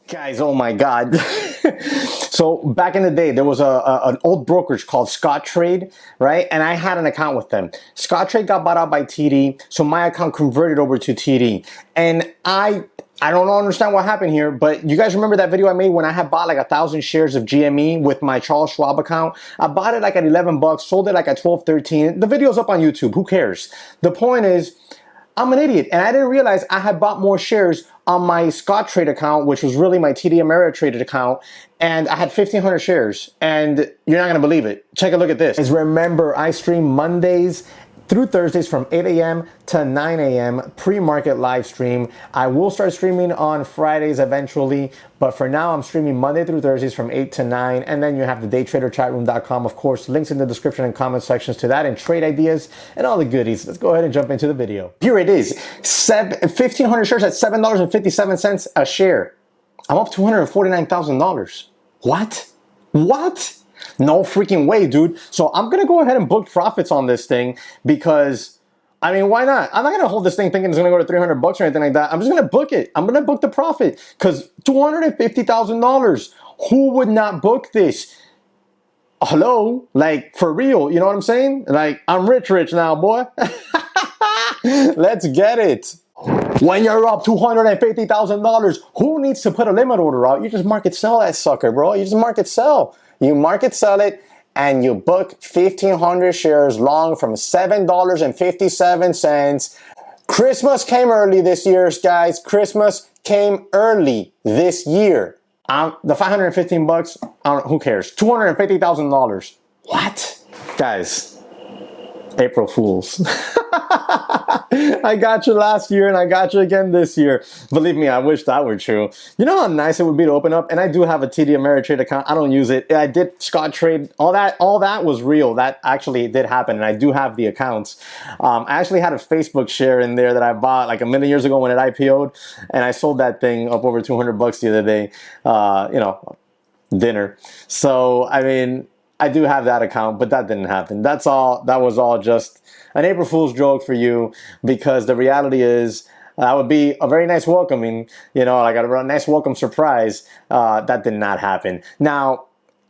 Guys, oh my God. So back in the day, there was an old brokerage called Scottrade, right? And I had an account with them. Scottrade got bought out by TD, so my account converted over to TD. And I don't understand what happened here, but you guys remember that video I made when I had bought like 1,000 shares of GME with my Charles Schwab account? I bought it like at 11 bucks, sold it like at 12, 13. The video's up on YouTube. Who cares? The point is, I'm an idiot, and I didn't realize I had bought more shares on my Scottrade account, which was really my TD Ameritrade account, and I had 1,500 shares, and you're not gonna believe it. Take a look at this. Remember, I stream Mondays through Thursdays from 8 a.m. to 9 a.m. pre-market live stream. I will start streaming on Fridays eventually, but for now I'm streaming Monday through Thursdays from 8 to 9, and then you have the daytraderchatroom.com, of course, links in the description and comment sections to that, and trade ideas and all the goodies. Let's go ahead and jump into the video. Here it is, 1,500 shares at $7.57 a share. I'm up $249,000. What? What? No freaking way, dude. So I'm gonna go ahead and book profits on this thing because, I mean, why not? I'm not gonna hold this thing thinking it's gonna go to 300 bucks or anything like that. I'm just gonna book it. I'm gonna book the profit because $250,000. Who would not book this? Hello? Like, for real, you know what I'm saying? Like, I'm rich now, boy. Let's get it. When you're up $250,000, who needs to put a limit order out? You just market sell that sucker, bro. You just market sell. You market sell it and you book 1,500 shares long from $7.57. Christmas came early this year, guys. Christmas came early this year. The 515 bucks, who cares? $250,000. What? Guys, April Fools. I got you last year and I got you again this year. Believe me, I wish that were true. You know how nice it would be to open up, and I do have a TD Ameritrade account. I don't use it. I did Scottrade. All that was real. That actually did happen, and I do have the accounts. I actually had a Facebook share in there that I bought like a million years ago when it IPO'd, and I sold that thing up over 200 bucks the other day. You know, dinner. So I mean, I do have that account, but that didn't happen. That's all. That was all just an April Fool's joke for you, because the reality is that would be a very nice welcoming, you know, like a nice welcome surprise. That did not happen. Now,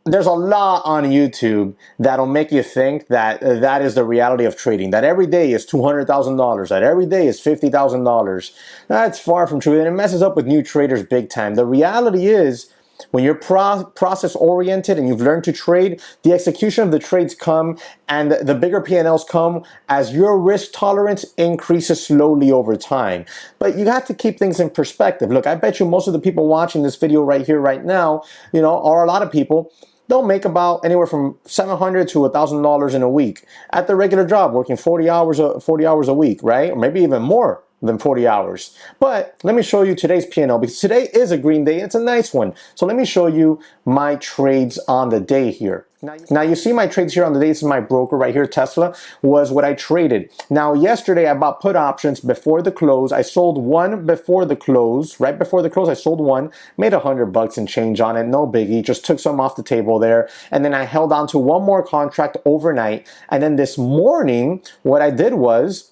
there's a lot on YouTube that'll make you think that that is the reality of trading, that every day is $200,000, that every day is $50,000. That's far from true, and it messes up with new traders big time. The reality is, when you're process oriented and you've learned to trade, the execution of the trades come and the bigger P&Ls come as your risk tolerance increases slowly over time. But you have to keep things in perspective. Look, I bet you most of the people watching this video right here, right now, you know, or a lot of people, they'll make about anywhere from $700 to $1,000 in a week at their regular job, working 40 hours a week, right? Or maybe even more than 40 hours. But let me show you today's P&L, because today is a green day. It's a nice one. So let me show you my trades on the day here. Now you see my trades here on the day. This is my broker right here, Tesla, was what I traded. Now yesterday I bought put options before the close. I sold one before the close. Right before the close I sold one, made 100 bucks and change on it. No biggie, just took some off the table there. And then I held on to one more contract overnight. And then this morning what I did was,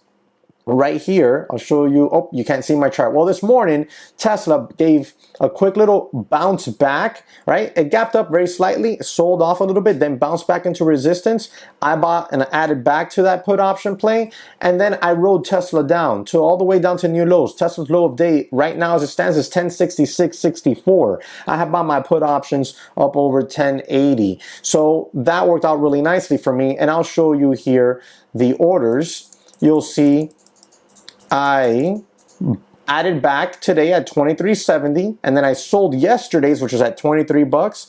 right here, I'll show you. Oh, you can't see my chart. Well, this morning, Tesla gave a quick little bounce back, right? It gapped up very slightly, sold off a little bit, then bounced back into resistance. I bought and added back to that put option play, and then I rode Tesla down to all the way down to new lows. Tesla's low of day right now as it stands is 1066.64. I have bought my put options up over 1080. So that worked out really nicely for me, and I'll show you here the orders. You'll see I added back today at 23.70, and then I sold yesterday's, which was at 23 bucks,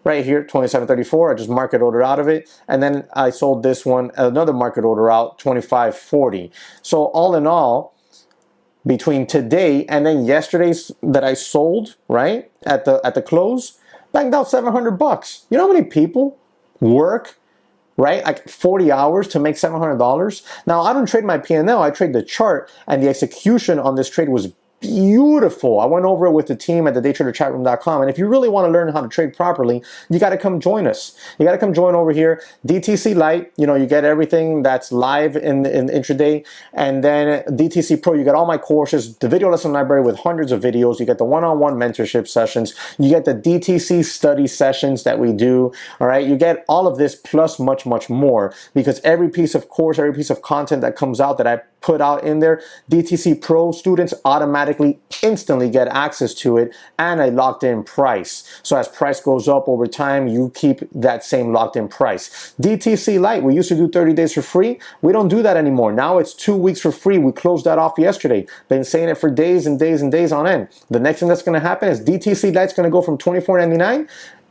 right here, 27.34. I just market order out of it, and then I sold this one, another market order out, 25.40. So all in all, between today and then yesterday's that I sold, right at the close, banged out 700 bucks. You know how many people work, right, like 40 hours to make $700? Now, I don't trade my P&L, I trade the chart, and the execution on this trade was beautiful. I went over it with the team at the daytraderchatroom.com. And if you really want to learn how to trade properly, you got to come join us. You got to come join over here. DTC Lite, you know, you get everything that's live in intraday. And then DTC Pro, you get all my courses, the video lesson library with hundreds of videos. You get the one-on-one mentorship sessions. You get the DTC study sessions that we do. All right. You get all of this plus much, much more, because every piece of course, every piece of content that comes out that I put out in there, DTC Pro students automatically instantly get access to it and a locked in price. So as price goes up over time, you keep that same locked in price. DTC Lite, we used to do 30 days for free. We don't do that anymore. Now it's 2 weeks for free. We closed that off yesterday. Been saying it for days and days and days on end. The next thing that's going to happen is DTC Lite's going to go from $24.99.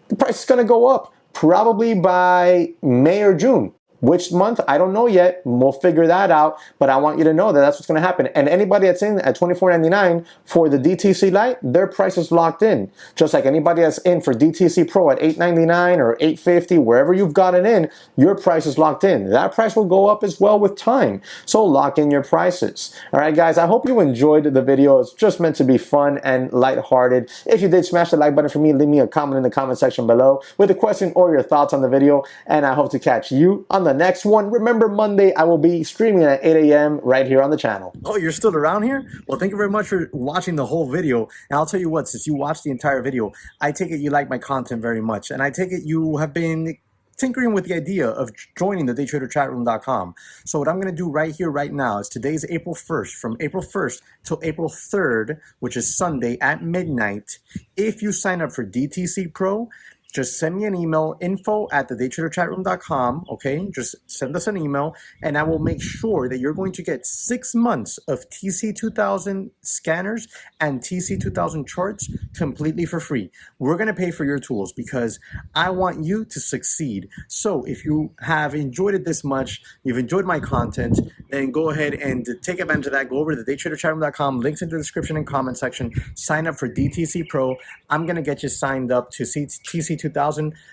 The price is going to go up probably by May or June. Which month? I don't know yet. We'll figure that out. But I want you to know that that's what's going to happen. And anybody that's in at $24.99 for the DTC Lite, their price is locked in. Just like anybody that's in for DTC Pro at $8.99 or $8.50, wherever you've gotten in, your price is locked in. That price will go up as well with time. So lock in your prices. All right, guys, I hope you enjoyed the video. It's just meant to be fun and lighthearted. If you did, smash the like button for me. Leave me a comment in the comment section below with a question or your thoughts on the video. And I hope to catch you on the next one. Remember, Monday I will be streaming at 8 a.m. right here on the channel. Oh, you're still around here? Well, thank you very much for watching the whole video. And I'll tell you what, since you watched the entire video, I take it you like my content very much. And I take it you have been tinkering with the idea of joining the daytraderchatroom.com. So what I'm going to do right here, right now, is today's April 1st. From April 1st till April 3rd, which is Sunday at midnight, if you sign up for DTC Pro, just send me an email, info@thedaytraderchatroom.com, okay? Just send us an email, and I will make sure that you're going to get 6 months of TC2000 scanners and TC2000 charts completely for free. We're going to pay for your tools because I want you to succeed. So if you have enjoyed it this much, you've enjoyed my content, then go ahead and take advantage of that. Go over to thedaytraderchatroom.com, links in the description and comment section. Sign up for DTC Pro. I'm going to get you signed up to TC2000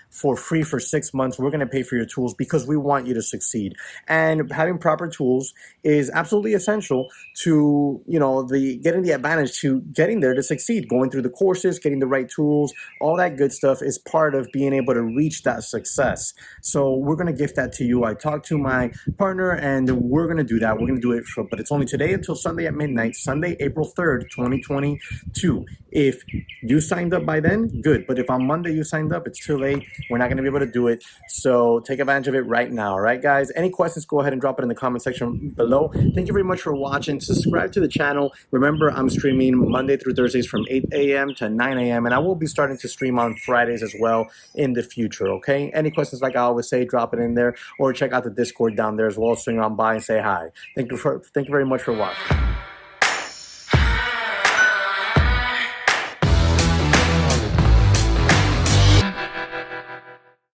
for free for 6 months. We're going to pay for your tools because we want you to succeed. And having proper tools is absolutely essential to, you know, getting the advantage to getting there to succeed. Going through the courses, getting the right tools, all that good stuff is part of being able to reach that success. So we're going to gift that to you. I talked to my partner and we're going to do that. We're going to do it, but it's only today until Sunday at midnight, Sunday, April 3rd, 2022. If you signed up by then, good. But if on Monday you signed up, it's too late. We're not going to be able to do it. So take advantage of it right now. All right, guys? Any questions, go ahead and drop it in the comment section below. Thank you very much for watching. Subscribe to the channel. Remember, I'm streaming Monday through Thursdays from 8 a.m. to 9 a.m. And I will be starting to stream on Fridays as well in the future, okay? Any questions, like I always say, drop it in there or check out the Discord down there as well. Swing on by and say hi. Thank you very much for watching.